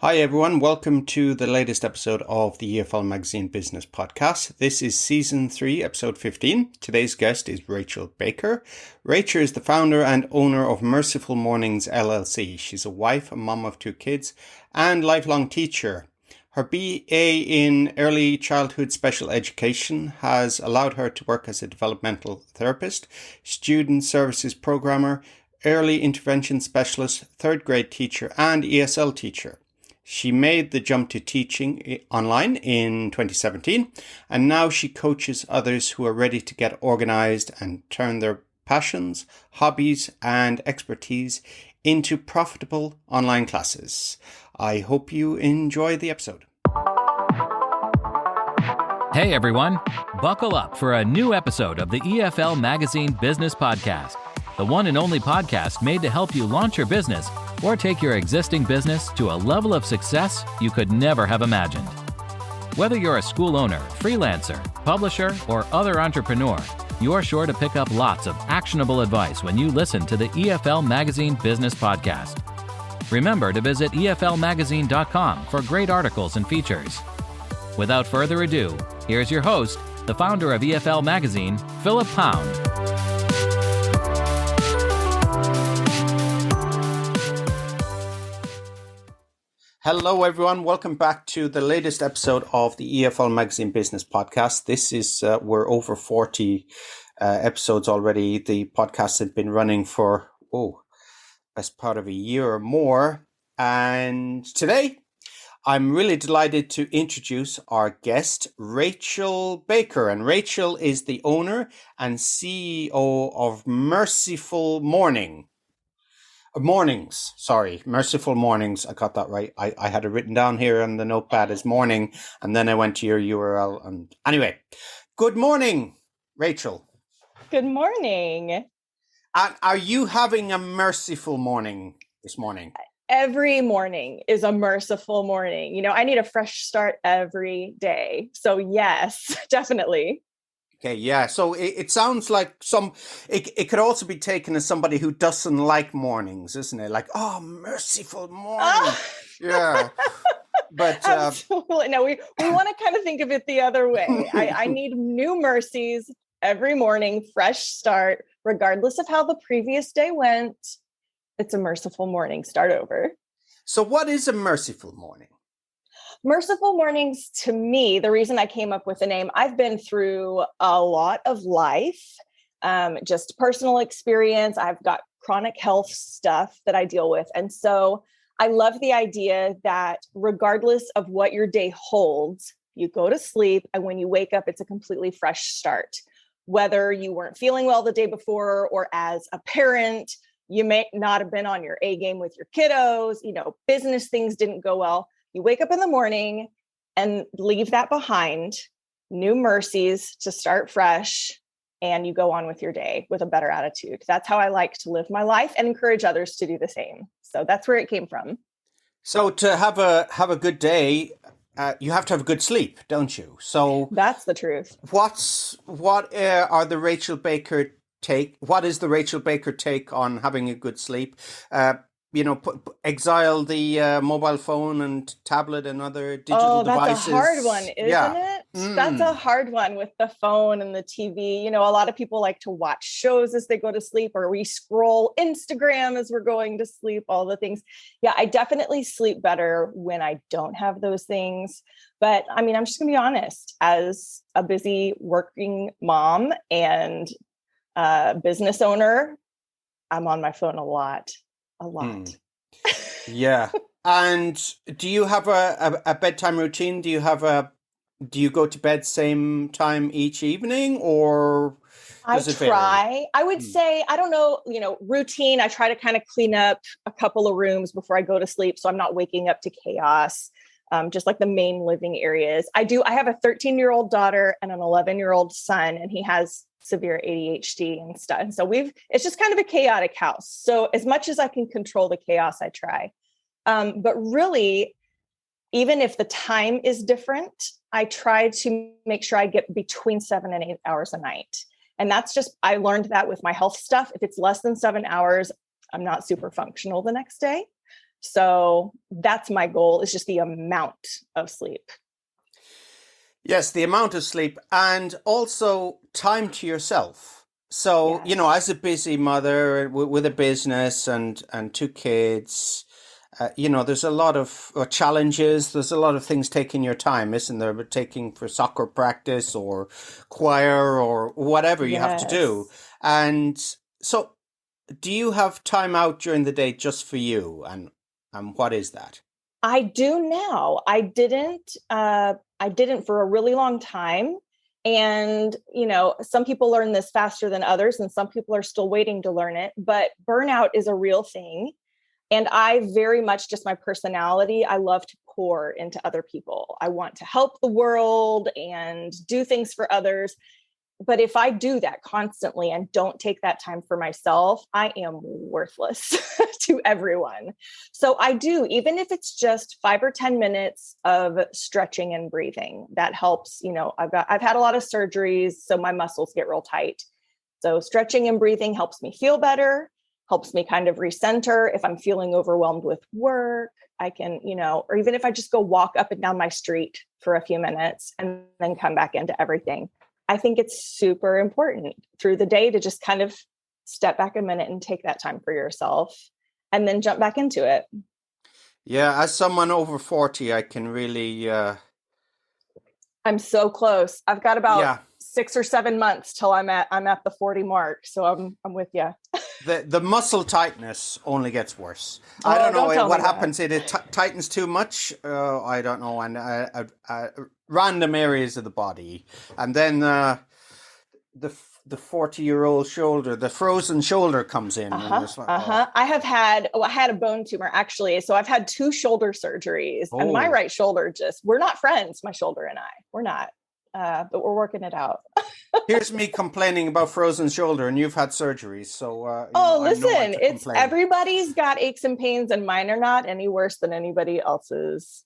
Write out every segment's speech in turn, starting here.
Hi everyone, welcome to the latest episode of the EFL Magazine Business Podcast. This is Season 3, Episode 15. Today's guest is Rachel Baker. Rachel is the founder and owner of Merciful Mornings LLC. She's a wife, a mom of 2 kids, and lifelong teacher. Her BA in Early Childhood Special Education has allowed her to work as a developmental therapist, student services programmer, early intervention specialist, 3rd grade teacher, and ESL teacher. She made the jump to teaching online in 2017, and now she coaches others who are ready to get organized and turn their passions, hobbies, and expertise into profitable online classes. I hope you enjoy the episode. Hey everyone, buckle up for a new episode of the EFL Magazine Business Podcast, the one and only podcast made to help you launch your business or take your existing business to a level of success you could never have imagined. Whether you're a school owner, freelancer, publisher, or other entrepreneur, you're sure to pick up lots of actionable advice when you listen to the EFL Magazine Business Podcast. Remember to visit eflmagazine.com for great articles and features. Without further ado, here's your host, the founder of EFL Magazine, Philip Pound. Hello, everyone. Welcome back to the latest episode of the EFL Magazine Business Podcast. This is, we're over 40 episodes already. The podcast has been running for, best part of a year or more. And today, I'm really delighted to introduce our guest, Rachel Baker. And Rachel is the owner and CEO of Merciful Mornings. Merciful Mornings. I got that right. I had it written down here on the notepad as morning, and then I went to your URL. And anyway, good morning, Rachel. Good morning. Are you having a merciful morning this morning? Every morning is a merciful morning. You know, I need a fresh start every day. So yes, definitely. Okay, yeah. So it sounds like it could also be taken as somebody who doesn't like mornings, isn't it? Like, oh, merciful morning. Oh. Yeah. But absolutely. No, we want to kind of think of it the other way. I need new mercies every morning, fresh start, regardless of how the previous day went. It's a merciful morning. Start over. So what is a merciful morning? Merciful Mornings, to me, the reason I came up with the name, I've been through a lot of life, just personal experience. I've got chronic health stuff that I deal with. And so I love the idea that regardless of what your day holds, you go to sleep, and when you wake up, it's a completely fresh start. Whether you weren't feeling well the day before, or as a parent, you may not have been on your A game with your kiddos, business things didn't go well. You wake up in the morning and leave that behind, new mercies to start fresh, and you go on with your day with a better attitude. That's how I like to live my life and encourage others to do the same. So that's where it came from. So to have a good day, you have to have a good sleep, don't you? So that's the truth. What are the Rachel Baker take? What is the Rachel Baker take on having a good sleep? Exile the mobile phone and tablet and other digital devices. Oh, that's a hard one, isn't it? That's a hard one with the phone and the TV. A lot of people like to watch shows as they go to sleep, or we scroll Instagram as we're going to sleep, all the things. Yeah, I definitely sleep better when I don't have those things. But I'm just going to be honest, as a busy working mom and business owner, I'm on my phone a lot. Yeah. And do you have a bedtime routine? Do you go to bed same time each evening, or does it vary? I would say, I don't know, routine. I try to kind of clean up a couple of rooms before I go to sleep, so I'm not waking up to chaos. Just like the main living areas. I have a 13-year-old daughter and an 11-year-old son, and he has severe ADHD and stuff. And so it's just kind of a chaotic house. So as much as I can control the chaos, I try. But really, even if the time is different, I try to make sure I get between 7 and 8 hours a night. And that's just, I learned that with my health stuff. If it's less than 7 hours, I'm not super functional the next day. So that's my goal, is just the amount of sleep. Yes, the amount of sleep and also time to yourself. So, Yes. as a busy mother with a business and two kids, there's a lot of challenges. There's a lot of things taking your time, isn't there? But taking for soccer practice or choir or whatever you have to do. Yes. And so, do you have time out during the day just for you? And what is that? I do now. I didn't for a really long time. And, some people learn this faster than others, and some people are still waiting to learn it. But burnout is a real thing. And I very much, just my personality, I love to pour into other people. I want to help the world and do things for others. But if I do that constantly and don't take that time for myself, I am worthless to everyone. So I do, even if it's just 5 or 10 minutes of stretching and breathing, that helps. I've had a lot of surgeries, so my muscles get real tight. So stretching and breathing helps me feel better, helps me kind of recenter. If I'm feeling overwhelmed with work, I can, or even if I just go walk up and down my street for a few minutes and then come back into everything. I think it's super important through the day to just kind of step back a minute and take that time for yourself and then jump back into it. Yeah, as someone over 40, I can really, I'm so close. I've got about yeah, 6 or 7 months till I'm at the 40 mark. So I'm with you. the muscle tightness only gets worse. I Oh, don't don't know tell me what that. happens. It tightens too much. I don't know. And random areas of the body. And then the 40-year-old shoulder, the frozen shoulder comes in. And Uh-huh. it's like, oh, Uh-huh. I had a bone tumor actually. So I've had 2 shoulder surgeries, and my oh. right shoulder we're not friends, my shoulder and I. We're not. But we're working it out. Here's me complaining about frozen shoulder, and you've had surgeries. So, Oh, I know when listen, to it's complain. everybody's got aches and pains, and mine are not any worse than anybody else's.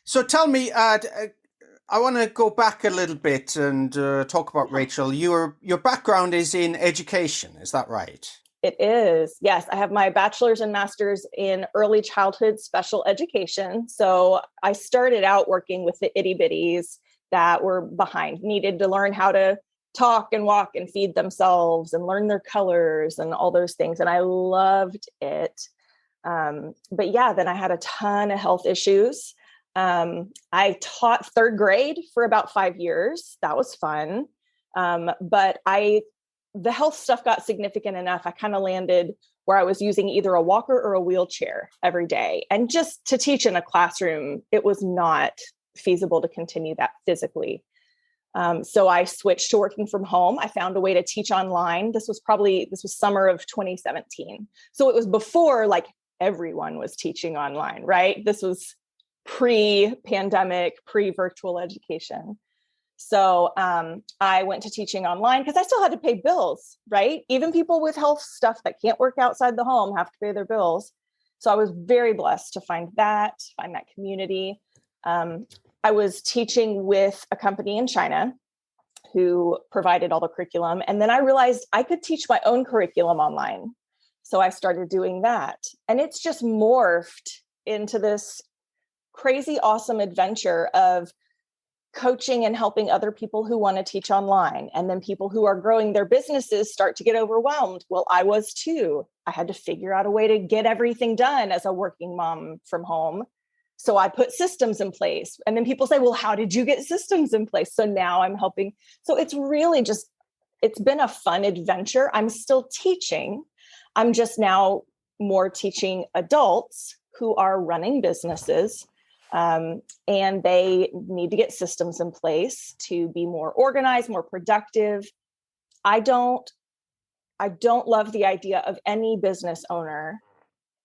So tell me, I want to go back a little bit and talk about Rachel. Your background is in education, is that right? It is. Yes, I have my bachelor's and master's in early childhood special education. So I started out working with the itty bitties that were behind, needed to learn how to talk and walk and feed themselves and learn their colors and all those things. And I loved it. But yeah, then I had a ton of health issues. I taught third grade for about 5 years. That was fun. But the health stuff got significant enough. I kind of landed where I was using either a walker or a wheelchair every day. And just to teach in a classroom, it was not feasible to continue that physically. So I switched to working from home. I found a way to teach online. This was summer of 2017. So it was before like everyone was teaching online, right? This was pre-pandemic, pre-virtual education. So I went to teaching online because I still had to pay bills, right? Even people with health stuff that can't work outside the home have to pay their bills. So I was very blessed to find that community. I was teaching with a company in China who provided all the curriculum. And then I realized I could teach my own curriculum online. So I started doing that. And it's just morphed into this crazy, awesome adventure of coaching and helping other people who want to teach online. And then people who are growing their businesses start to get overwhelmed. Well, I was too. I had to figure out a way to get everything done as a working mom from home. So I put systems in place. And then people say, well, how did you get systems in place? So now I'm helping. So it's really it's been a fun adventure. I'm still teaching. I'm just now more teaching adults who are running businesses. And they need to get systems in place to be more organized, more productive. I don't love the idea of any business owner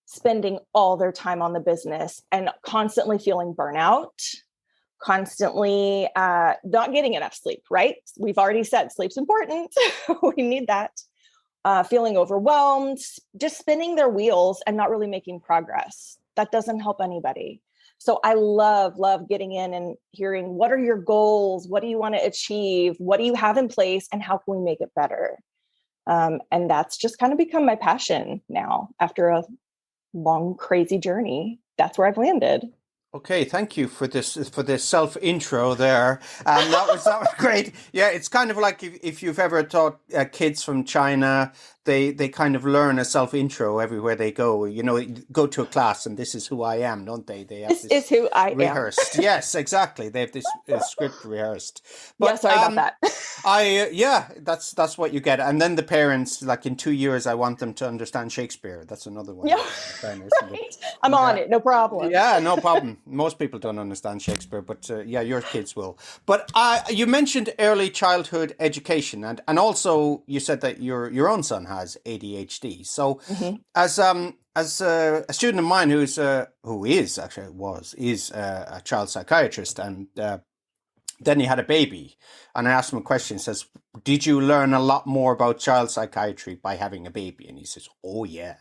spending all their time on the business and constantly feeling burnout, constantly not getting enough sleep, right? We've already said sleep's important. We need that. Feeling overwhelmed, just spinning their wheels and not really making progress. That doesn't help anybody. So I love getting in and hearing, what are your goals? What do you want to achieve? What do you have in place? And how can we make it better? And that's just kind of become my passion now after long, crazy journey, that's where I've landed. Okay, thank you for this self intro there. That was great. Yeah, it's kind of like if you've ever taught kids from China, they kind of learn a self intro everywhere they go. You know, go to a class and this is who I am, don't they? They have This is who I am. rehearsed. Yes, exactly. They have this script rehearsed. Yeah, But sorry about that. yeah, that's what you get. And then the parents, like in 2 years, I want them to understand Shakespeare. That's another one. Yeah, right. I'm on it. No problem. Yeah, no problem. Most people don't understand Shakespeare, but yeah, your kids will. But you mentioned early childhood education, and also you said that your own son has ADHD. So, as a student of mine who is a child psychiatrist, and then he had a baby, and I asked him a question. Says, "Did you learn a lot more about child psychiatry by having a baby?" And he says, "Oh yeah."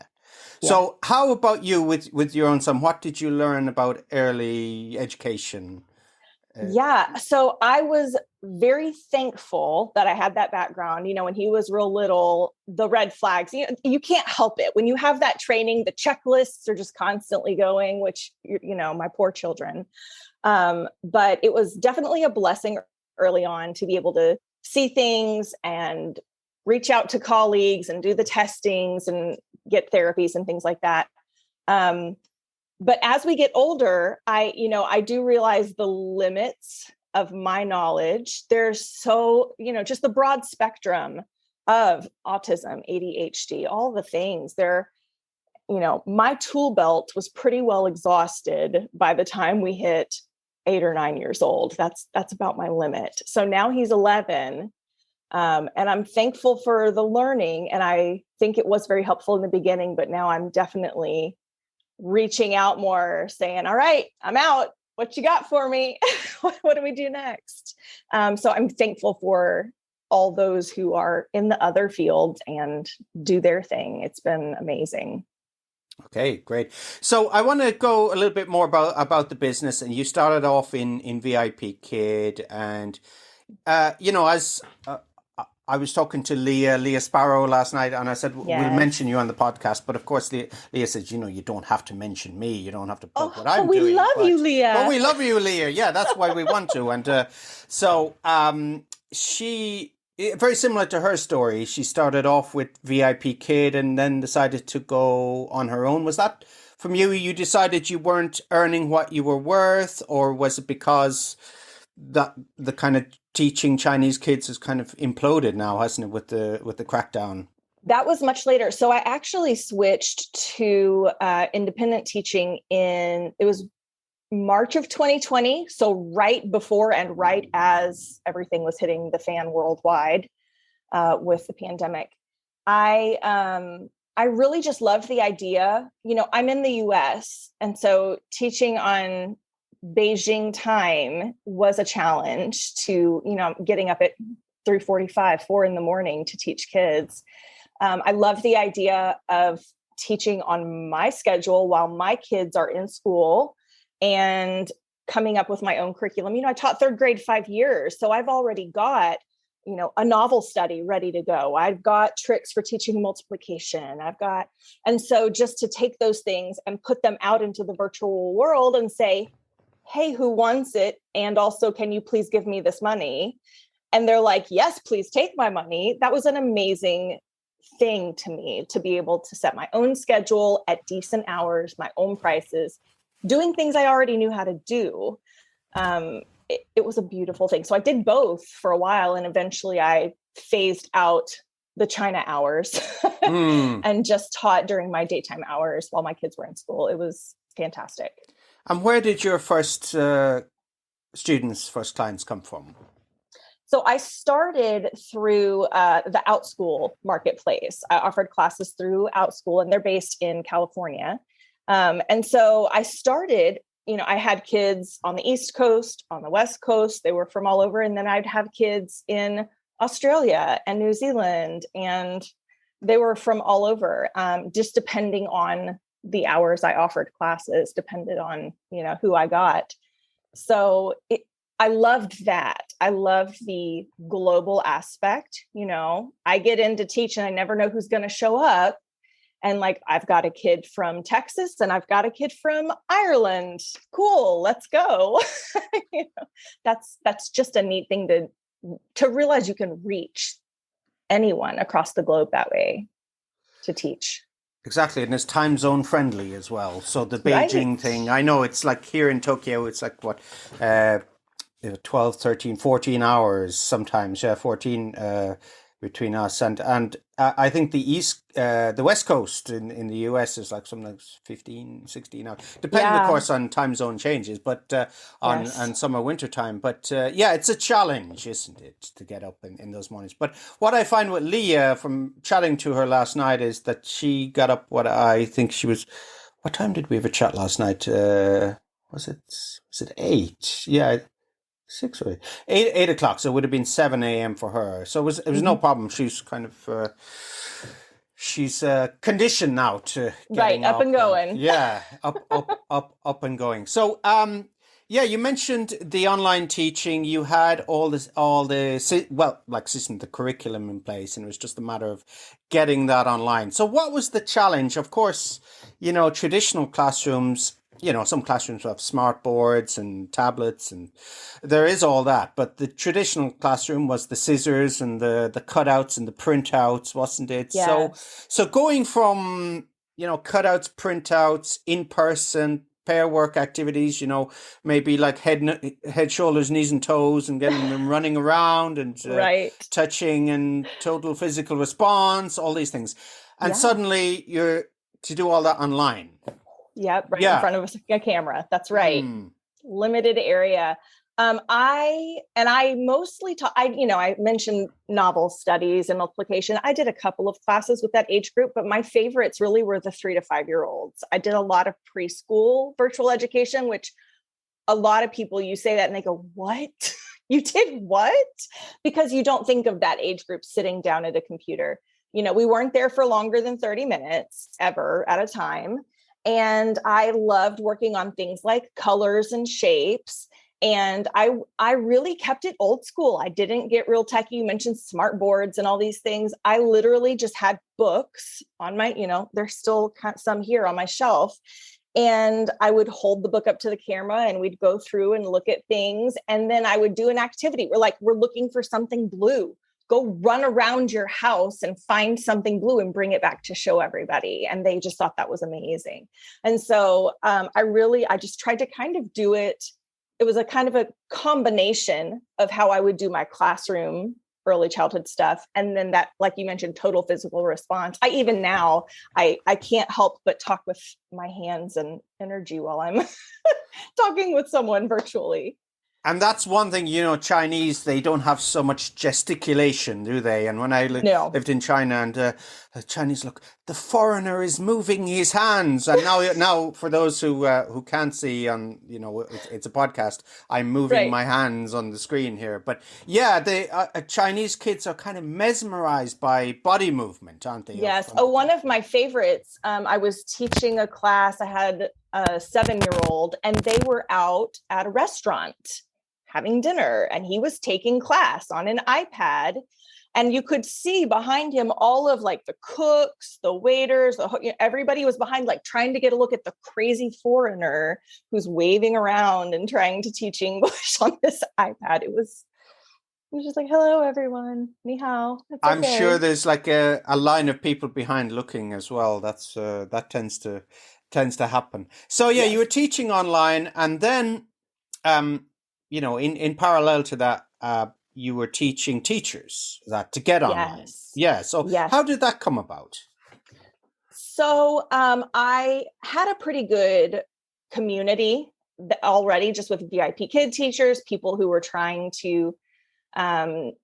Yeah. So, how about you with your own son? What did you learn about early education? Yeah. So I was very thankful that I had that background. You know, when he was real little, the red flags, you can't help it. When you have that training, the checklists are just constantly going, which, my poor children. But it was definitely a blessing early on to be able to see things and reach out to colleagues and do the testings and get therapies and things like that. But as we get older, I do realize the limits of my knowledge. There's just the broad spectrum of autism, ADHD, all the things there. My tool belt was pretty well exhausted by the time we hit 8 or 9 years old. That's about my limit. So now he's 11. And I'm thankful for the learning. And I think it was very helpful in the beginning, but now I'm definitely reaching out more, saying, all right, I'm out. What you got for me? What do we do next? So I'm thankful for all those who are in the other fields and do their thing. It's been amazing. Okay, great. So I want to go a little bit more about the business. And you started off in VIP Kid, and as I was talking to Leah Sparrow last night, and I said, we'll mention you on the podcast. But of course, Leah says, you don't have to mention me. You don't have to plug what I'm doing. We love you, Leah. But we love you, Leah. Yeah, that's why we want to. And so she, very similar to her story, she started off with VIP Kid and then decided to go on her own. Was that from you? You decided you weren't earning what you were worth, or was it because that the kind of teaching Chinese kids has kind of imploded now, hasn't it, with the crackdown? That was much later. So I actually switched to independent teaching it was March of 2020. So right before and right as everything was hitting the fan worldwide with the pandemic. I really just loved the idea. I'm in the US, and so teaching on Beijing time was a challenge to, getting up at 3:45, 4 a.m. to teach kids. I love the idea of teaching on my schedule while my kids are in school and coming up with my own curriculum. I taught third grade 5 years, so I've already got, a novel study ready to go. I've got tricks for teaching multiplication. And so just to take those things and put them out into the virtual world and say, hey, who wants it? And also, can you please give me this money? And they're like, yes, please take my money. That was an amazing thing to me, to be able to set my own schedule at decent hours, my own prices, doing things I already knew how to do. It was a beautiful thing. So I did both for a while, and eventually I phased out the China hours and just taught during my daytime hours while my kids were in school. It was fantastic. And where did your first clients come from? So I started through the OutSchool marketplace. I offered classes through OutSchool, and they're based in California. And so I started, I had kids on the East Coast, on the West Coast. They were from all over. And then I'd have kids in Australia and New Zealand, and they were from all over, just depending on the hours I offered classes, depended on, who I got. So I loved that. I loved the global aspect. I get in to teach and I never know who's going to show up. And like, I've got a kid from Texas and I've got a kid from Ireland. Cool, let's go. You know, that's just a neat thing to realize you can reach anyone across the globe that way to teach. Exactly, and it's time zone friendly as well. So the Right. Beijing thing, I know it's like here in Tokyo, it's like what, uh, 12, 13, 14 hours sometimes, 14 between us. And I think the West Coast in the US is like something like 15, 16 hours, depending, of Yeah. course, on time zone changes, but on summer, winter time. But yeah, it's a challenge, isn't it, to get up in those mornings. But what I find with Leah from chatting to her last night is that she got up, what I think she was, what time did we have a chat last night? Was it 8? Yeah, 6 or 8, 8 o'clock. So it would have been 7 a.m. for her. So it was no problem. She's kind of she's conditioned now to getting up and going. yeah, up and going. So yeah, you mentioned the online teaching. You had all the system, the curriculum in place, and it was just a matter of getting that online. So what was the challenge? Of course, traditional classrooms. Some classrooms have smart boards and tablets, and there is all that. But the traditional classroom was the scissors and the cutouts and the printouts, wasn't it? Yes. So going from, cutouts, printouts, in person, pair work activities, maybe like head, shoulders, knees and toes, and getting them running around and Right. touching and total physical response, all these things. And suddenly you're to do all that online. Yep, right in front of a camera. That's right. Limited area. I mostly taught, I mentioned novel studies and multiplication. I did a couple of classes with that age group, but my favorites really were the 3 to 5-year-olds. I did a lot of preschool virtual education, which a lot of people, you say that and they go, what? You did what? Because you don't think of that age group sitting down at a computer. We weren't there for longer than 30 minutes ever at a time. And I loved working on things like colors and shapes. And I really kept it old school. I didn't get real techy. You mentioned smart boards and all these things. I literally just had books on my, there's still some here on my shelf. And I would hold the book up to the camera and we'd go through and look at things. And then I would do an activity. We're looking for something blue. Go run around your house and find something blue and bring it back to show everybody. And they just thought that was amazing. And so I just tried to kind of do it. It was a kind of a combination of how I would do my classroom, early childhood stuff. And then that, like you mentioned, total physical response. Even now, I can't help but talk with my hands and energy while I'm talking with someone virtually. And that's one thing, Chinese, they don't have so much gesticulation, do they? And when I lived in China, and the Chinese look, the foreigner is moving his hands. And now for those who can't see on, it's a podcast, I'm moving my hands on the screen here. But yeah, the Chinese kids are kind of mesmerized by body movement, aren't they? Yes. One of my favorites, I was teaching a class. I had a 7-year-old and they were out at a restaurant having dinner and he was taking class on an iPad, and you could see behind him all of like the cooks, the waiters, everybody was behind, like trying to get a look at the crazy foreigner who's waving around and trying to teach English on this iPad. It was just like, hello, everyone. Ni hao. I'm sure there's like a line of people behind looking as well. That tends to happen. So yeah, you were teaching online, and then in parallel to that, you were teaching teachers that to get online. Yeah. So how did that come about? So I had a pretty good community already, just with VIP kid teachers, people who were trying to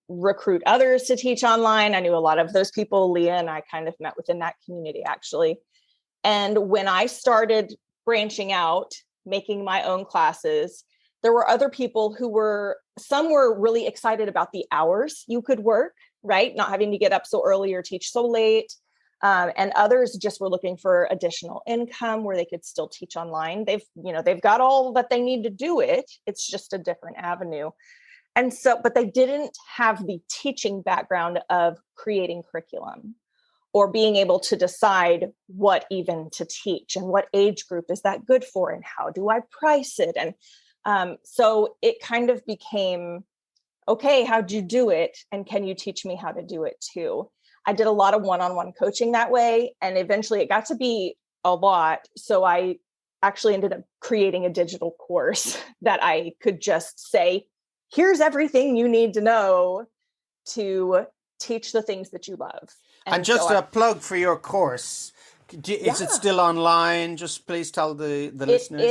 recruit others to teach online. I knew a lot of those people. Leah and I kind of met within that community, actually. And when I started branching out, making my own classes, there were other people some were really excited about the hours you could work, right? Not having to get up so early or teach so late. And others just were looking for additional income where they could still teach online. They've got all that they need to do it. It's just a different avenue. And so, but they didn't have the teaching background of creating curriculum or being able to decide what even to teach and what age group is that good for and how do I price it. And so it kind of became, okay, how'd you do it? And can you teach me how to do it too? I did a lot of one-on-one coaching that way. And eventually it got to be a lot. So I actually ended up creating a digital course that I could just say, here's everything you need to know to teach the things that you love. And just a plug for your course. Is it still online? Just please tell the listeners.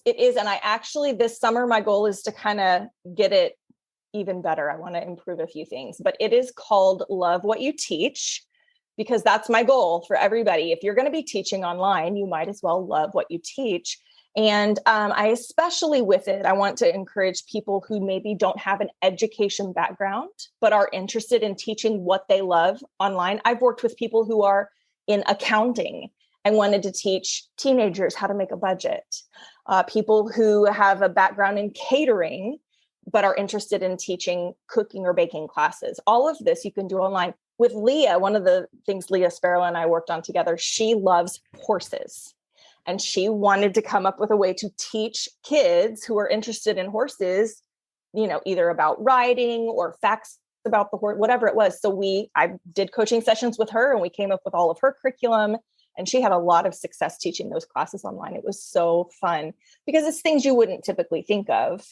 It is. And I actually, this summer, my goal is to kind of get it even better. I want to improve a few things, but it is called Love What You Teach, because that's my goal for everybody. If you're going to be teaching online, you might as well love what you teach. And I especially with it, I want to encourage people who maybe don't have an education background, but are interested in teaching what they love online. I've worked with people who are in accounting and wanted to teach teenagers how to make a budget. People who have a background in catering, but are interested in teaching cooking or baking classes. All of this you can do online. With Leah, one of the things Leah Sparrow and I worked on together, she loves horses. And she wanted to come up with a way to teach kids who are interested in horses, either about riding or facts about the horse, whatever it was. So I did coaching sessions with her and we came up with all of her curriculum, and she had a lot of success teaching those classes online. It was so fun because it's things you wouldn't typically think of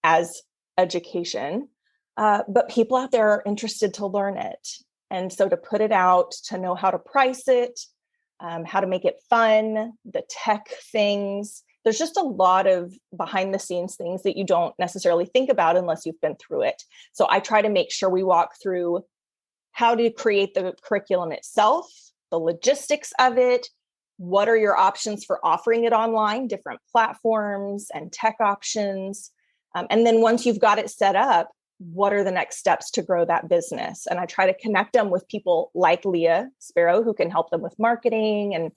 as education, but people out there are interested to learn it. And so to put it out, to know how to price it, how to make it fun, the tech things. There's just a lot of behind the scenes things that you don't necessarily think about unless you've been through it. So I try to make sure we walk through how to create the curriculum itself, the logistics of it, what are your options for offering it online, different platforms and tech options. And then once you've got it set up, what are the next steps to grow that business? And I try to connect them with people like Leah Sparrow, who can help them with marketing and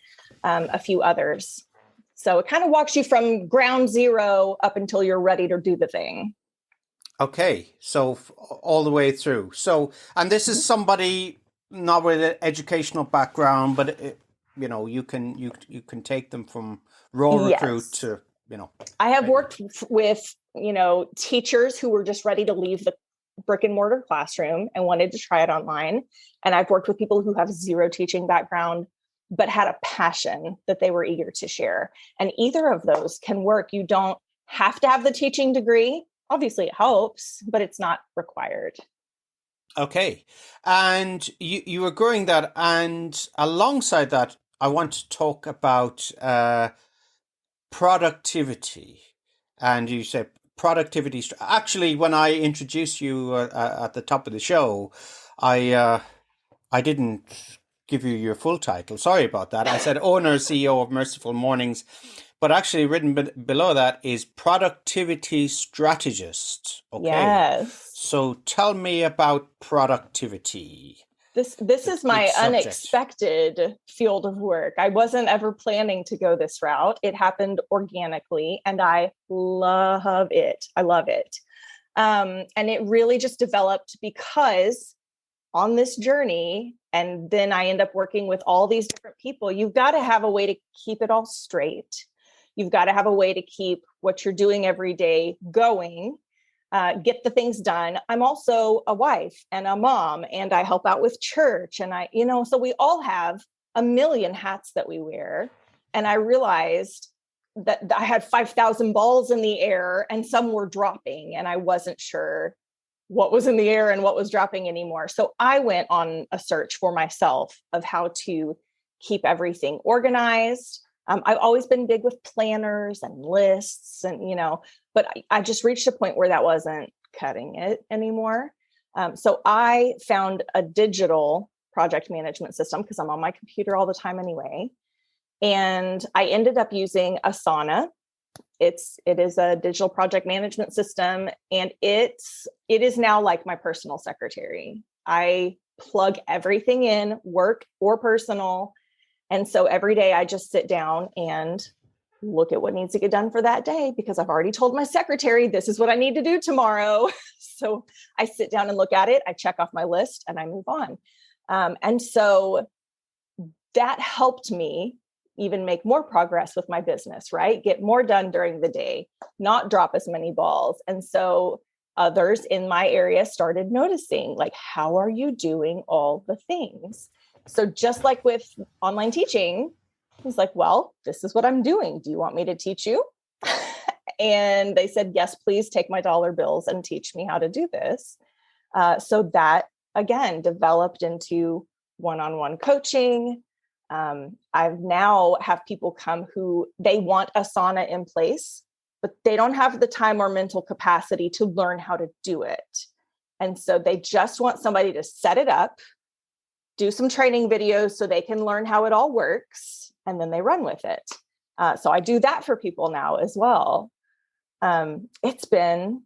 a few others. So it kind of walks you from ground zero up until you're ready to do the thing. Okay. So all the way through. So, and this is somebody not with an educational background, but you can take them from raw recruit to, I have worked with teachers who were just ready to leave the brick and mortar classroom and wanted to try it online. And I've worked with people who have zero teaching background, but had a passion that they were eager to share. And either of those can work. You don't have to have the teaching degree. Obviously it helps, but it's not required. Okay. And you were growing that. And alongside that, I want to talk about productivity. And you said productivity. Actually, when I introduced you at the top of the show, I didn't give you your full title. Sorry about that. I said owner, CEO of Merciful Mornings, but actually written below that is productivity strategist. Okay. Yes. So tell me about productivity. This is my unexpected field of work. I wasn't ever planning to go this route. It happened organically, and I love it. I love it. And it really just developed because on this journey, and then I end up working with all these different people, you've got to have a way to keep it all straight. You've got to have a way to keep what you're doing every day going. Get the things done. I'm also a wife and a mom, and I help out with church. And so we all have a million hats that we wear. And I realized that I had 5,000 balls in the air and some were dropping, and I wasn't sure what was in the air and what was dropping anymore. So I went on a search for myself of how to keep everything organized. I've always been big with planners and lists and, but I just reached a point where that wasn't cutting it anymore. So I found a digital project management system because I'm on my computer all the time anyway. And I ended up using Asana. It is a digital project management system, and it is now like my personal secretary. I plug everything in, work or personal. And so every day I just sit down and look at what needs to get done for that day because I've already told my secretary, this is what I need to do tomorrow. So I sit down and look at it. I check off my list and I move on. And so that helped me even make more progress with my business, right? Get more done during the day, not drop as many balls. And so others in my area started noticing, like, how are you doing all the things? So just like with online teaching, I was like, well, this is what I'm doing. Do you want me to teach you? And they said, yes, please take my dollar bills and teach me how to do this. So that, again, developed into one-on-one coaching. I've now have people come who they want Asana in place, but they don't have the time or mental capacity to learn how to do it. And so they just want somebody to set it up, do some training videos so they can learn how it all works, and then they run with it. So I do that for people now as well. It's been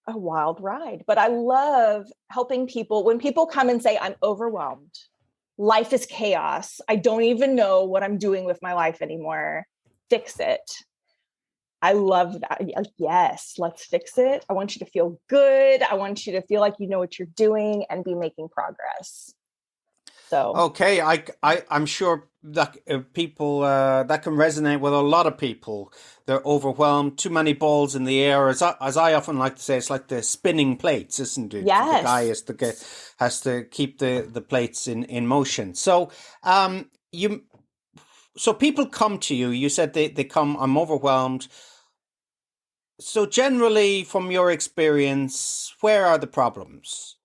a wild ride, but I love helping people. When people come and say, I'm overwhelmed, life is chaos, I don't even know what I'm doing with my life anymore, fix it. I love that. Yes, let's fix it. I want you to feel good. I want you to feel like you know what you're doing and be making progress. So okay, I'm sure that people that can resonate with a lot of people. They're overwhelmed, too many balls in the air. As I often like to say, it's like the spinning plates, isn't it? yes. The guy has to keep the plates in motion. So so people come to you. You said they come, I'm overwhelmed. So generally, from your experience, where are the problems?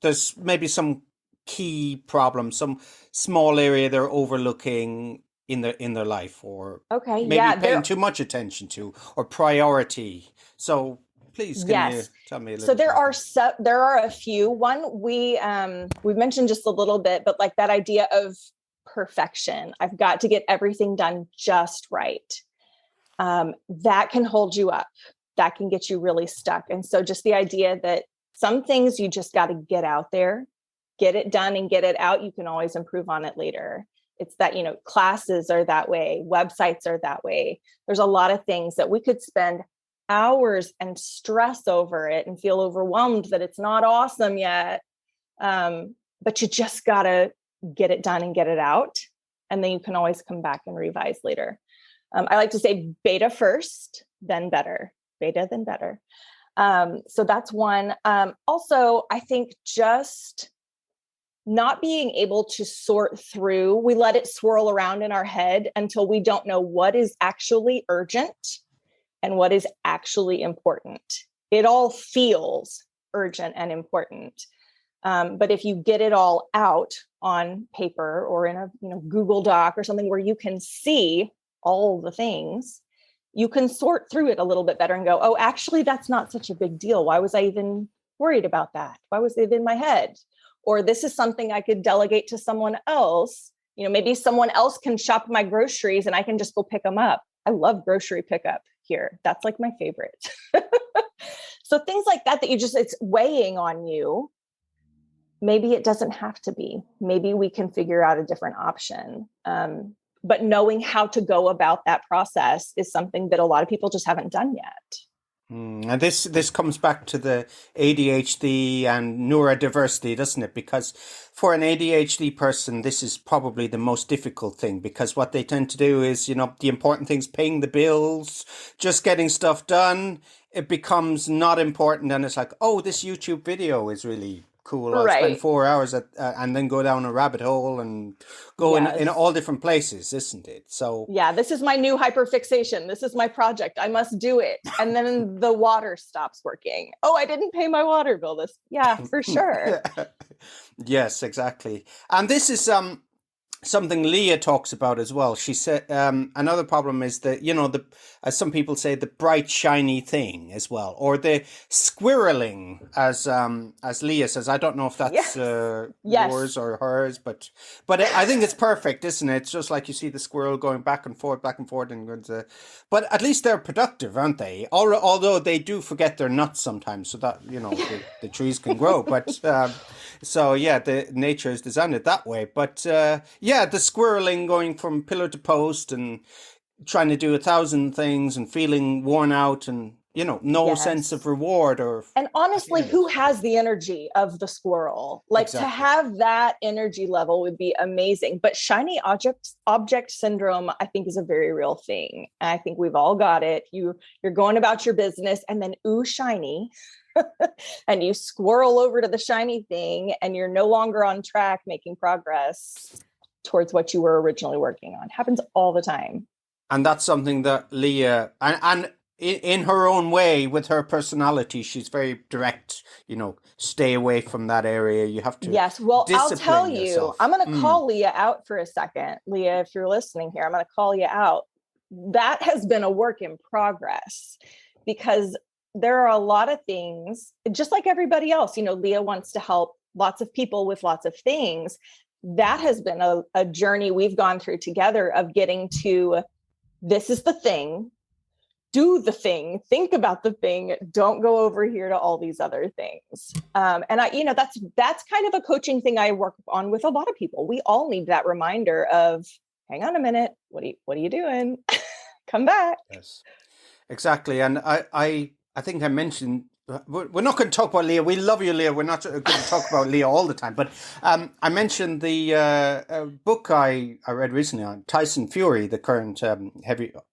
There's maybe some key problem, some small area they're overlooking in their life, or Okay. maybe Yeah. paying too much attention to, or priority. So please, can you tell me a little? So there are a few. One we've mentioned just a little bit, but like that idea of perfection. I've got to get everything done just right. That can hold you up. That can get you really stuck. And so just the idea that some things you just got to get out there, get it done and get it out. You can always improve on it later. It's that, classes are that way. Websites are that way. There's a lot of things that we could spend hours and stress over it and feel overwhelmed that it's not awesome yet. But you just got to get it done and get it out. And then you can always come back and revise later. I like to say beta first, then better. Beta, then better. So that's one. Also, I think just not being able to sort through, we let it swirl around in our head until we don't know what is actually urgent and what is actually important. It all feels urgent and important. But if you get it all out on paper or in a Google Doc or something where you can see all the things, you can sort through it a little bit better and go, oh, actually, that's not such a big deal. Why was I even worried about that? Why was it in my head? Or this is something I could delegate to someone else. Maybe someone else can shop my groceries and I can just go pick them up. I love grocery pickup here. That's like my favorite. So things like that it's weighing on you. Maybe it doesn't have to be. Maybe we can figure out a different option. But knowing how to go about that process is something that a lot of people just haven't done yet. And this comes back to the ADHD and neurodiversity, doesn't it? Because for an ADHD person, this is probably the most difficult thing, because what they tend to do is, the important things, paying the bills, just getting stuff done. It becomes not important. And it's like, oh, this YouTube video is really cool. I'll spend 4 hours and then go down a rabbit hole and go in all different places, isn't it? So yeah, this is my new hyperfixation. This is my project. I must do it. And then the water stops working. Oh, I didn't pay my water bill. For sure. Yes, exactly. And this is something Leah talks about as well. She said another problem is that, as some people say, the bright, shiny thing as well, or the squirreling, as Leah says. I don't know if that's yours or hers, but I think it's perfect, isn't it? It's just like you see the squirrel going back and forth, and going to, but at least they're productive, aren't they? Although they do forget their nuts sometimes, so that, the trees can grow, but so yeah, the nature is designed it that way. But the squirreling, going from pillar to post and trying to do 1,000 things and feeling worn out, and no sense Yes. of reward or. And honestly, Yes. who has the energy of the squirrel? Like, to Exactly. have that energy level would be amazing. But shiny object syndrome, I think, is a very real thing. And I think we've all got it. You're going about your business, and then ooh, shiny. And you squirrel over to the shiny thing, and you're no longer on track making progress towards what you were originally working on. It happens all the time. And that's something that Leah, and in her own way, with her personality, she's very direct. Stay away from that area. You have to Yes. Well, I'll tell discipline you, yourself. I'm going to call Leah out for a second. Leah, if you're listening here, I'm going to call you out. That has been a work in progress, because there are a lot of things, just like everybody else. Leah wants to help lots of people with lots of things. That has been a journey we've gone through together, of getting to, this is the thing, do the thing, think about the thing, don't go over here to all these other things. And that's kind of a coaching thing I work on with a lot of people. We all need that reminder of, hang on a minute, what are you doing? Come back. Yes, exactly. And I think I mentioned, we're not going to talk about Leah. We love you, Leah. We're not going to talk about Leah all the time. But I mentioned the book I read recently on Tyson Fury, the current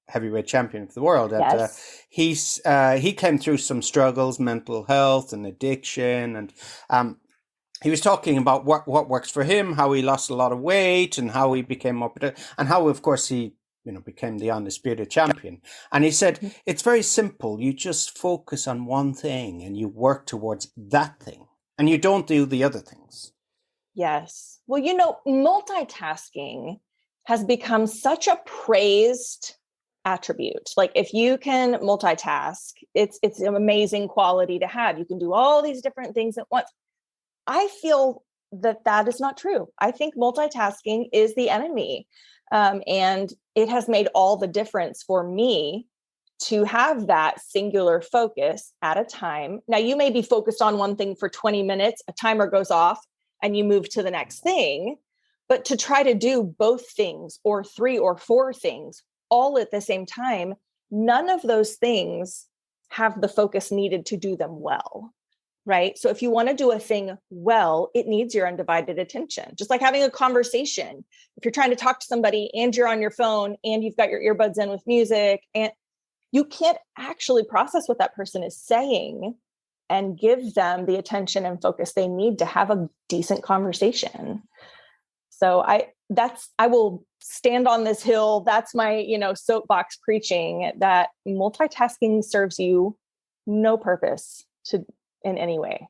heavyweight champion of the world. And Yes. he came through some struggles, mental health and addiction. And he was talking about what works for him, how he lost a lot of weight, and how he became more productive, and how, of course, he became the undisputed champion. And he said, it's very simple. You just focus on one thing and you work towards that thing, and you don't do the other things. Yes. Well, multitasking has become such a praised attribute. Like, if you can multitask, it's an amazing quality to have. You can do all these different things at once. I feel that is not true. I think multitasking is the enemy. And it has made all the difference for me to have that singular focus at a time. Now, you may be focused on one thing for 20 minutes, a timer goes off, and you move to the next thing. But to try to do both things, or 3 or 4 things all at the same time, none of those things have the focus needed to do them well. Right? So if you want to do a thing well, it needs your undivided attention. Just like having a conversation. If you're trying to talk to somebody and you're on your phone and you've got your earbuds in with music, and you can't actually process what that person is saying and give them the attention and focus they need to have a decent conversation. So I will stand on this hill. That's my, soapbox preaching, that multitasking serves you no purpose in any way.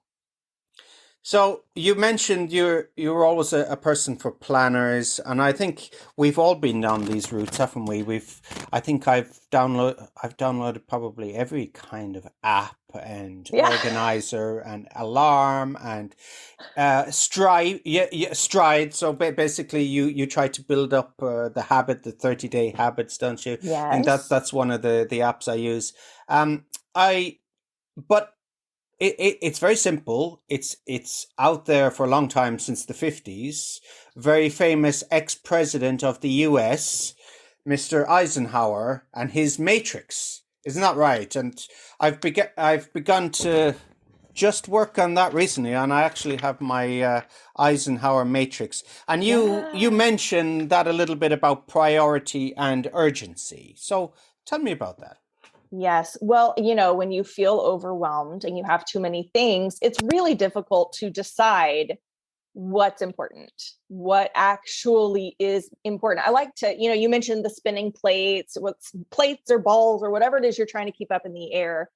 So you mentioned you're always a person for planners, and I think we've all been down these routes, haven't we? I think I've downloaded probably every kind of app and organizer and alarm and Stride. Stride. So basically, you try to build up the 30-day habits, don't you? Yes. And that's one of the apps I use. But it's very simple. It's out there for a long time, since the 50s. Very famous ex-president of the US, Mr. Eisenhower, and his matrix. Isn't that right? And I've begun to just work on that recently, and I actually have my Eisenhower matrix. And you mentioned that a little bit about priority and urgency. So tell me about that. Yes. Well, when you feel overwhelmed and you have too many things, it's really difficult to decide what's important, what actually is important. I like to, you mentioned the spinning plates, what's plates or balls or whatever it is you're trying to keep up in the air.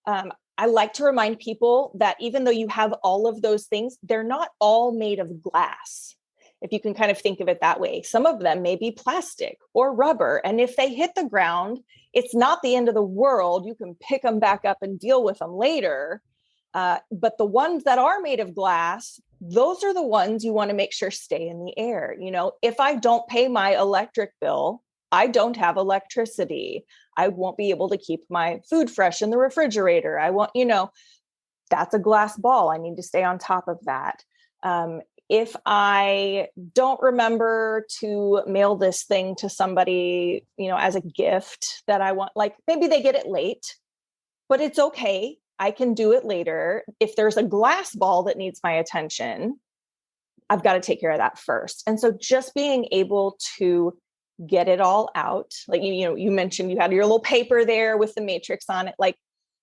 I like to remind people that even though you have all of those things, they're not all made of glass. If you can kind of think of it that way, some of them may be plastic or rubber. And if they hit the ground, it's not the end of the world. You can pick them back up and deal with them later. But the ones that are made of glass, those are the ones you want to make sure stay in the air. If I don't pay my electric bill, I don't have electricity. I won't be able to keep my food fresh in the refrigerator. That's a glass ball. I need to stay on top of that. If I don't remember to mail this thing to somebody, as a gift that I want, like maybe they get it late, but it's okay. I can do it later. If there's a glass ball that needs my attention, I've got to take care of that first. And so just being able to get it all out, like, you mentioned you had your little paper there with the matrix on it, like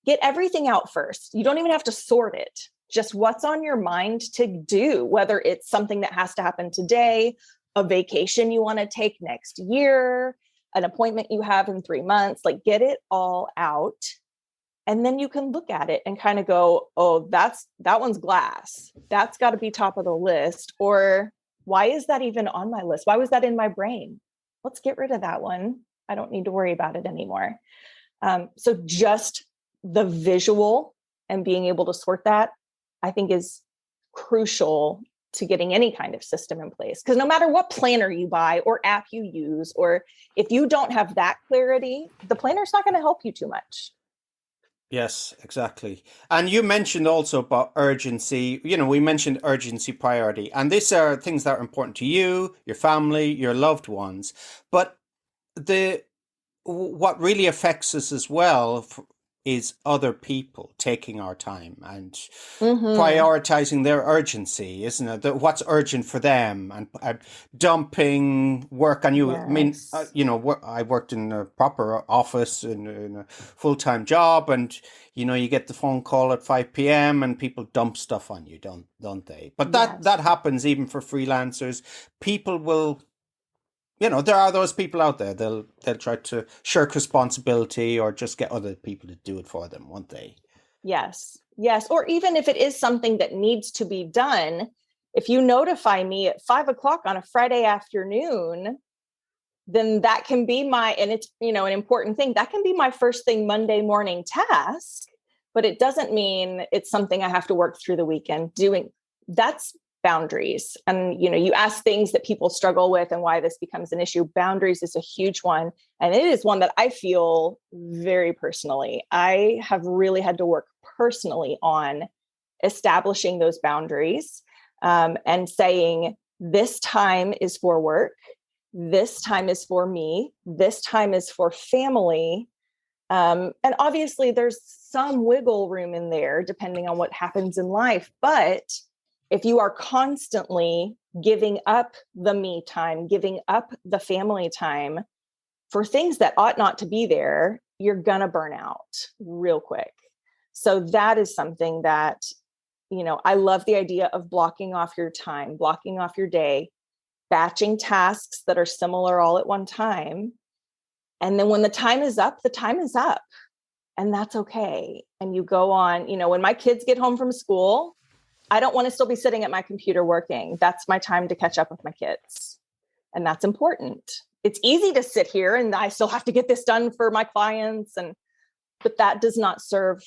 get everything out first. You don't even have to sort it. Just what's on your mind to do, whether it's something that has to happen today, a vacation you want to take next year, an appointment you have in 3 months, like get it all out. And then you can look at it and kind of go, oh, that one's glass. That's got to be top of the list. Or why is that even on my list? Why was that in my brain? Let's get rid of that one. I don't need to worry about it anymore. So just the visual and being able to sort that, I think, is crucial to getting any kind of system in place. Because no matter what planner you buy or app you use, or if you don't have that clarity, the planner's not going to help you too much. Yes, exactly. And you mentioned also about urgency. We mentioned urgency, priority, and these are things that are important to you, your family, your loved ones. But what really affects us as well is other people taking our time and prioritizing their urgency, isn't it? What's urgent for them, and dumping work on you. Yes. I mean, I worked in a proper office in a full-time job, and you get the phone call at 5 p.m. and people dump stuff on you, don't they? But that happens even for freelancers. People will. There are those people out there. They'll try to shirk responsibility or just get other people to do it for them, won't they? Yes. Or even if it is something that needs to be done, if you notify me at 5:00 on a Friday afternoon, then that can be and it's, an important thing. That can be my first thing Monday morning task, but it doesn't mean it's something I have to work through the weekend doing. That's boundaries. And, you ask things that people struggle with and why this becomes an issue. Boundaries is a huge one. And it is one that I feel very personally. I have really had to work personally on establishing those boundaries, and saying, this time is for work. This time is for me. This time is for family. And obviously there's some wiggle room in there depending on what happens in life. But if you are constantly giving up the me time, giving up the family time for things that ought not to be there, you're going to burn out real quick. So that is something that, I love the idea of blocking off your time, blocking off your day, batching tasks that are similar all at one time. And then when the time is up, the time is up. And that's okay. And you go on, when my kids get home from school, I don't want to still be sitting at my computer working. That's my time to catch up with my kids. And that's important. It's easy to sit here and I still have to get this done for my clients. But that does not serve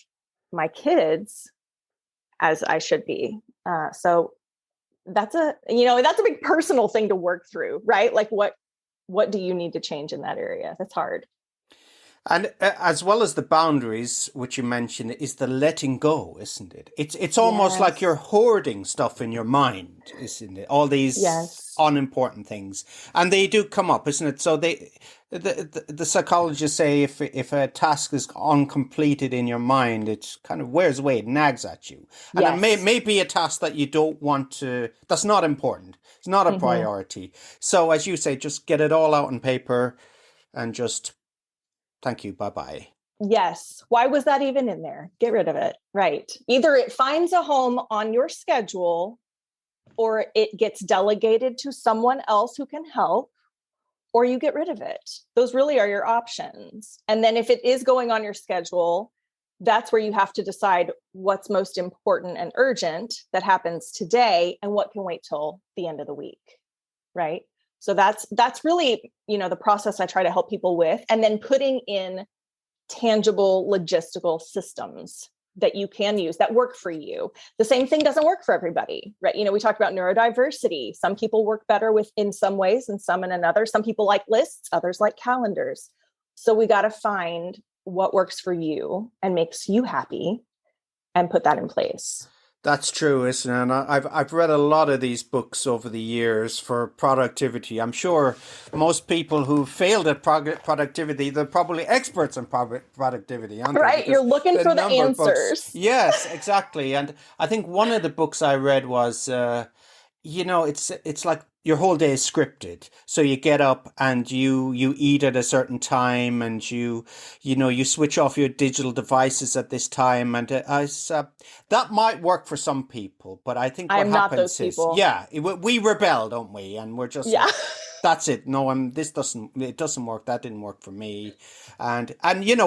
my kids as I should be. So that's a big personal thing to work through, right? Like what do you need to change in that area? That's hard. And as well as the boundaries, which you mentioned, is the letting go, isn't it? It's almost like you're hoarding stuff in your mind, isn't it? All these unimportant things, and they do come up, isn't it? So the psychologists say if a task is uncompleted in your mind, it kind of wears away, it nags at you, and it may be a task that you don't want to. That's not important. It's not a priority. So as you say, just get it all out on paper, and just. Thank you. Bye-bye. Yes. Why was that even in there? Get rid of it. Right. Either it finds a home on your schedule or it gets delegated to someone else who can help, or you get rid of it. Those really are your options. And then if it is going on your schedule, that's where you have to decide what's most important and urgent that happens today and what can wait till the end of the week. Right. So that's really, the process I try to help people with, and then putting in tangible logistical systems that you can use that work for you. The same thing doesn't work for everybody, right? We talked about neurodiversity. Some people work better in some ways and some in another. Some people like lists, others like calendars. So we got to find what works for you and makes you happy and put that in place. That's true, isn't it? And I've read a lot of these books over the years for productivity. I'm sure most people who failed at productivity, they're probably experts in productivity, aren't they? Right? You're Because looking the for the number of books. answers. Yes, exactly. And I think one of the books I read was it's like your whole day is scripted. So you get up and you eat at a certain time, and you switch off your digital devices at this time, and that might work for some people. But I think I what am not those happens is, people. yeah, we rebel, don't we? And we're just Yeah. like, that's it. No, it doesn't work. That didn't work for me. And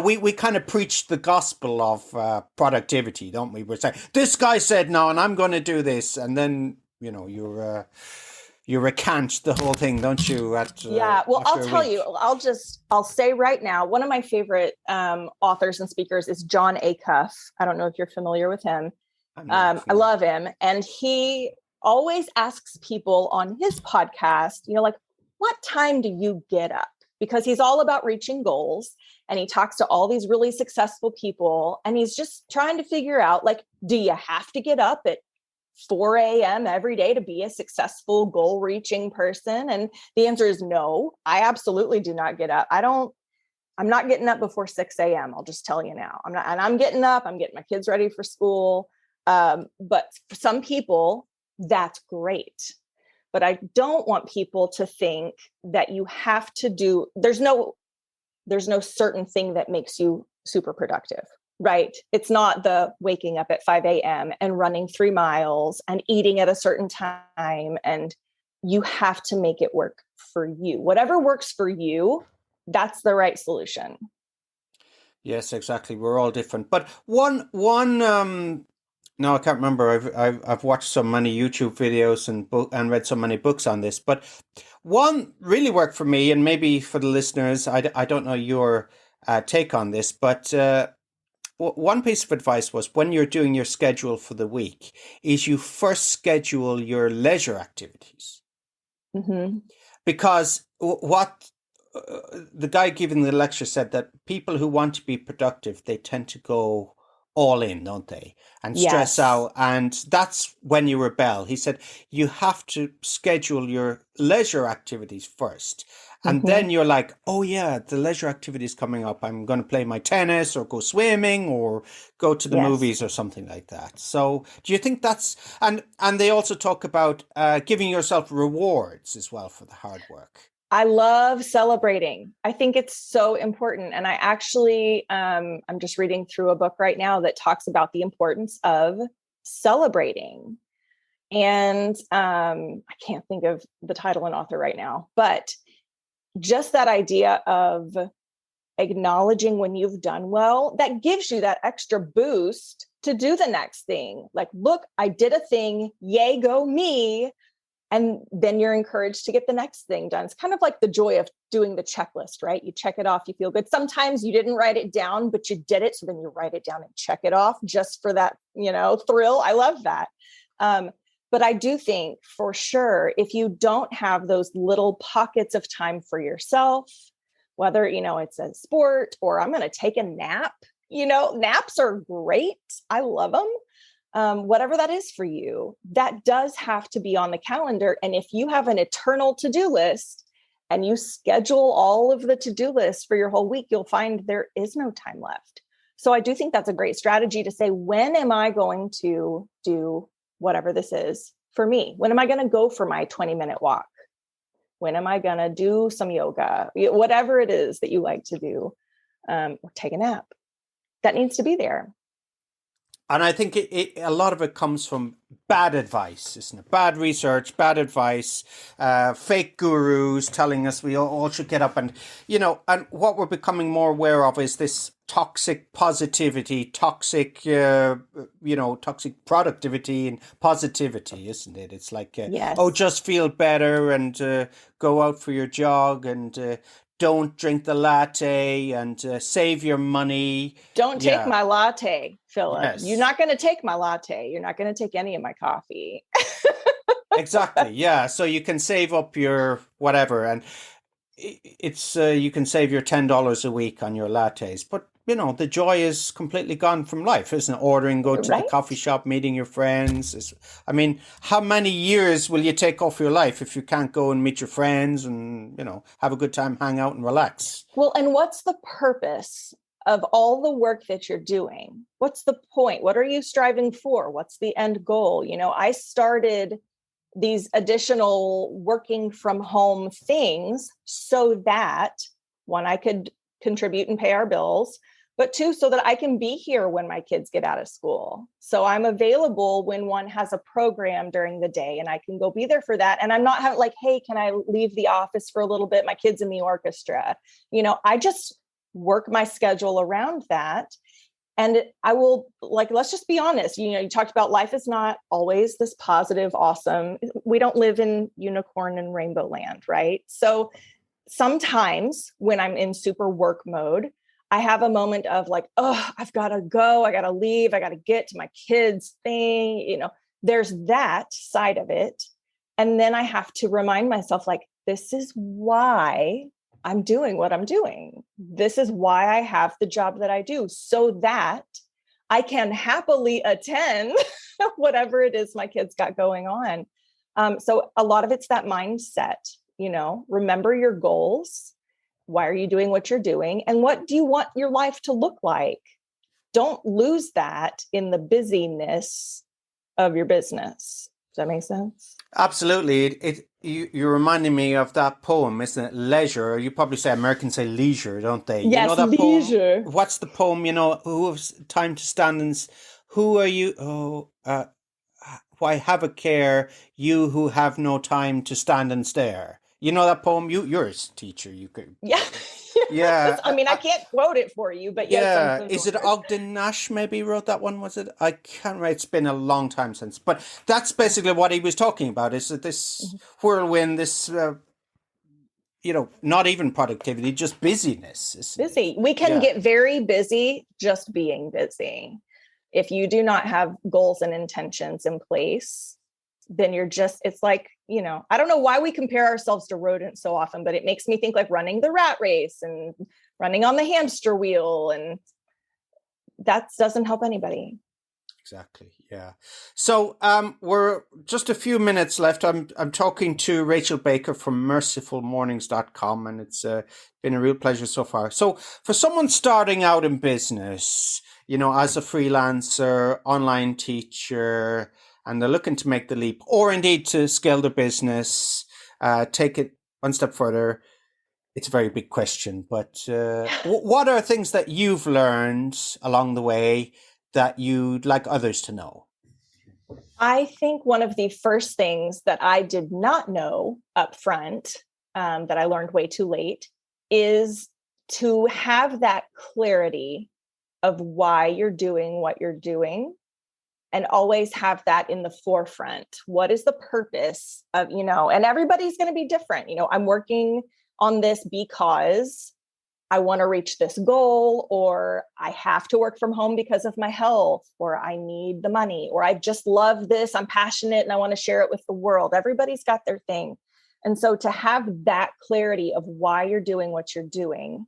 we kind of preach the gospel of productivity, don't we? We're saying, this guy said no, and I'm going to do this. And then, you recant the whole thing, don't you? Yeah. Well, I'll After a tell you, week. I'll say right now, one of my favorite authors and speakers is John Acuff. I don't know if you're familiar with him. I'm not I familiar. love him. And he always asks people on his podcast, like, what time do you get up? Because he's all about reaching goals. And he talks to all these really successful people. And he's just trying to figure out, like, do you have to get up at 4 a.m. every day to be a successful goal reaching person? And the answer is no. I absolutely do not get up. I'm not getting up before 6 a.m. I'll just tell you now. I'm getting up, I'm getting my kids ready for school. But for some people, that's great. But I don't want people to think that you have to do, there's no certain thing that makes you super productive, right? It's not the waking up at 5 a.m. and running 3 miles and eating at a certain time. And you have to make it work for you. Whatever works for you, that's the right solution. Yes, exactly. We're all different. But one no, I can't remember. I've watched so many YouTube videos and read so many books on this, but one really worked for me, and maybe for the listeners. I don't know your take on this, but one piece of advice was, when you're doing your schedule for the week, is you first schedule your leisure activities. Mm-hmm. Because what the guy giving the lecture said, that people who want to be productive, they tend to go all in, don't they? And stress Yes. out. And that's when you rebel. He said you have to schedule your leisure activities first. And Mm-hmm. then you're like, oh yeah, the leisure activity is coming up. I'm going to play my tennis or go swimming or go to the Yes. movies or something like that. So do you think that's, and they also talk about giving yourself rewards as well for the hard work. I love celebrating. I think it's so important. And I actually, I'm just reading through a book right now that talks about the importance of celebrating. And I can't think of the title and author right now, but just that idea of acknowledging when you've done well, that gives you that extra boost to do the next thing. Like, look, I did a thing, yay, go me. And then you're encouraged to get the next thing done. It's kind of like the joy of doing the checklist, right? You check it off, you feel good. Sometimes you didn't write it down, but you did it. So then you write it down and check it off just for that, thrill. I love that. But I do think for sure, if you don't have those little pockets of time for yourself, whether, it's a sport or I'm going to take a nap, naps are great. I love them. Whatever that is for you, that does have to be on the calendar. And if you have an eternal to-do list and you schedule all of the to-do lists for your whole week, you'll find there is no time left. So I do think that's a great strategy to say, when am I going to do whatever this is for me? When am I going to go for my 20-minute walk? When am I going to do some yoga? Whatever it is that you like to do, or take a nap, that needs to be there. And I think a lot of it comes from bad advice, isn't it? Bad research, bad advice, fake gurus telling us we all should get up. And what we're becoming more aware of is this toxic positivity, toxic productivity and positivity, isn't it? It's like, Yes. just feel better and go out for your jog and don't drink the latte and save your money. Don't take Yeah. my latte, Philip. You're Yes. not going to take my latte. You're not going to take any of my coffee. Exactly. Yeah. So you can save up your whatever, and it's you can save your $10 a week on your lattes. But the joy is completely gone from life, isn't it? Ordering, go to the Right? coffee shop, meeting your friends. I mean, how many years will you take off your life if you can't go and meet your friends and, have a good time, hang out and relax? Well, and what's the purpose of all the work that you're doing? What's the point? What are you striving for? What's the end goal? I started these additional working from home things so that one, I could contribute and pay our bills, but two, so that I can be here when my kids get out of school. So I'm available when one has a program during the day and I can go be there for that. And I'm not like, hey, can I leave the office for a little bit? My kid's in the orchestra. I just work my schedule around that. And I will, like, let's just be honest. You talked about life is not always this positive, awesome. We don't live in unicorn and rainbow land, right? So sometimes when I'm in super work mode, I have a moment of like, oh, I've got to go. I got to leave. I got to get to my kids' thing. There's that side of it. And then I have to remind myself, like, this is why I'm doing what I'm doing. This is why I have the job that I do, so that I can happily attend whatever it is my kids got going on. So a lot of it's that mindset, remember your goals. Why are you doing what you're doing? And what do you want your life to look like? Don't lose that in the busyness of your business. Does that make sense? Absolutely. You're reminding me of that poem, isn't it? Leisure. You probably say Americans say leisure, don't they? Yes, You know that leisure. poem? What's the poem? Who has time to stand and who are you? Why have a care, you who have no time to stand and stare. You know that poem? You're a teacher. You could. Yeah. Yeah. I mean, I can't quote it for you, but yes, I'm Yeah. familiar. Is it Ogden Nash maybe wrote that one? Was it? I can't remember. It's been a long time since. But that's basically what he was talking about, is that this whirlwind, this, not even productivity, just busyness. Busy. We can get very busy just being busy. If you do not have goals and intentions in place, then it's like, I don't know why we compare ourselves to rodents so often, but it makes me think like running the rat race and running on the hamster wheel. And that doesn't help anybody. Exactly. Yeah. So we're just a few minutes left. I'm talking to Rachel Baker from mercifulmornings.com, and it's been a real pleasure so far. So for someone starting out in business, as a freelancer, online teacher, and they're looking to make the leap, or indeed to scale their business, take it one step further. It's a very big question, but what are things that you've learned along the way that you'd like others to know? I think one of the first things that I did not know up front, that I learned way too late, is to have that clarity of why you're doing what you're doing, and always have that in the forefront. What is the purpose of, and everybody's going to be different. I'm working on this because I want to reach this goal, or I have to work from home because of my health, or I need the money, or I just love this. I'm passionate and I want to share it with the world. Everybody's got their thing. And so to have that clarity of why you're doing what you're doing,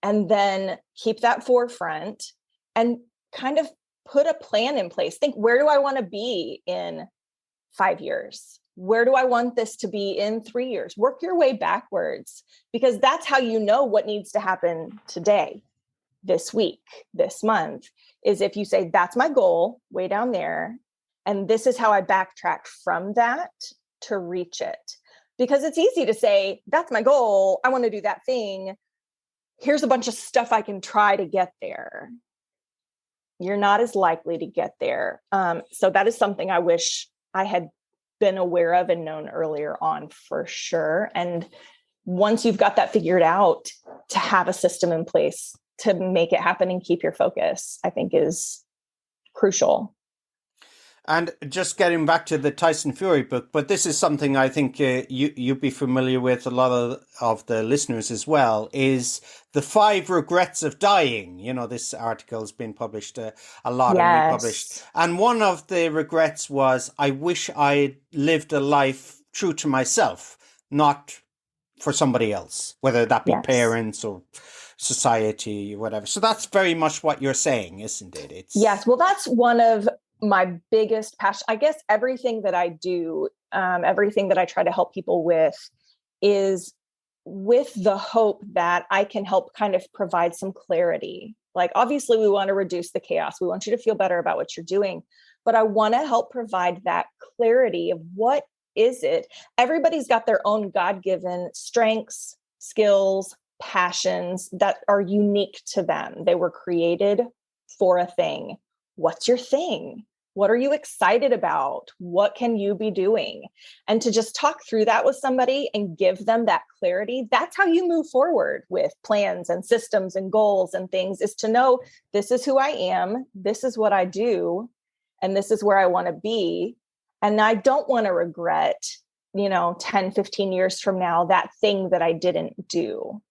and then keep that forefront and kind of put a plan in place. Think, where do I want to be in 5 years? Where do I want this to be in 3 years? Work your way backwards, because that's how you know what needs to happen today, this week, this month, is if you say, that's my goal way down there, and this is how I backtrack from that to reach it. Because it's easy to say, that's my goal, I want to do that thing. Here's a bunch of stuff I can try to get there. You're not as likely to get there. So that is something I wish I had been aware of and known earlier on, for sure. And once you've got that figured out, to have a system in place to make it happen and keep your focus, I think is crucial. And just getting back to the Tyson Fury book, but this is something I think you'd be familiar with, a lot of the listeners as well, is the 5 regrets of dying. This article has been published a lot, Yes. and republished. And one of the regrets was, I wish I lived a life true to myself, not for somebody else, whether that be Yes. parents or society, whatever. So that's very much what you're saying, isn't it? Yes. Well, that's one of my biggest passion. I guess everything that I do, everything that I try to help people with is with the hope that I can help kind of provide some clarity. Like, obviously, we want to reduce the chaos. We want you to feel better about what you're doing. But I want to help provide that clarity of what is it. Everybody's got their own God-given strengths, skills, passions that are unique to them. They were created for a thing. What's your thing? What are you excited about? What can you be doing? And to just talk through that with somebody and give them that clarity, that's how you move forward with plans and systems and goals and things, is to know this is who I am, this is what I do, and this is where I want to be. And I don't want to regret, 10, 15 years from now, that thing that I didn't do.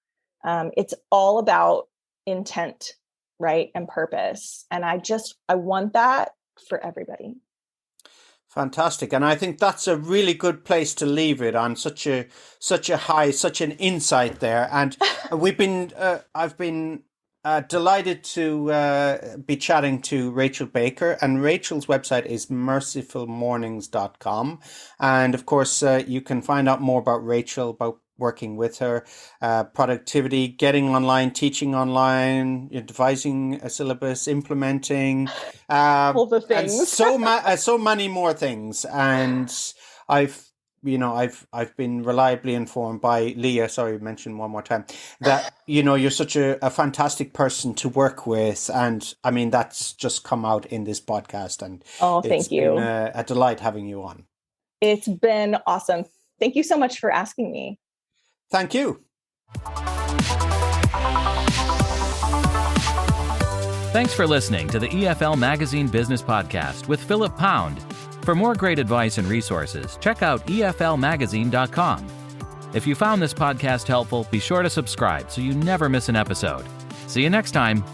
It's all about intent, right? And purpose. And I want that for everybody. Fantastic. And I think that's a really good place to leave it on, such a high, such an insight there. And I've been delighted to be chatting to Rachel Baker, and Rachel's website is mercifulmornings.com. And of course, you can find out more about Rachel, about working with her, productivity, getting online, teaching online, devising a syllabus, implementing, all the things, and so many more things. And I've been reliably informed by Leah, sorry, mention one more time, that, you're such a fantastic person to work with. And I mean, that's just come out in this podcast. And thank you. It's been a delight having you on. It's been awesome. Thank you so much for asking me. Thank you. Thanks for listening to the EFL Magazine Business Podcast with Philip Pound. For more great advice and resources, check out eflmagazine.com. If you found this podcast helpful, be sure to subscribe so you never miss an episode. See you next time.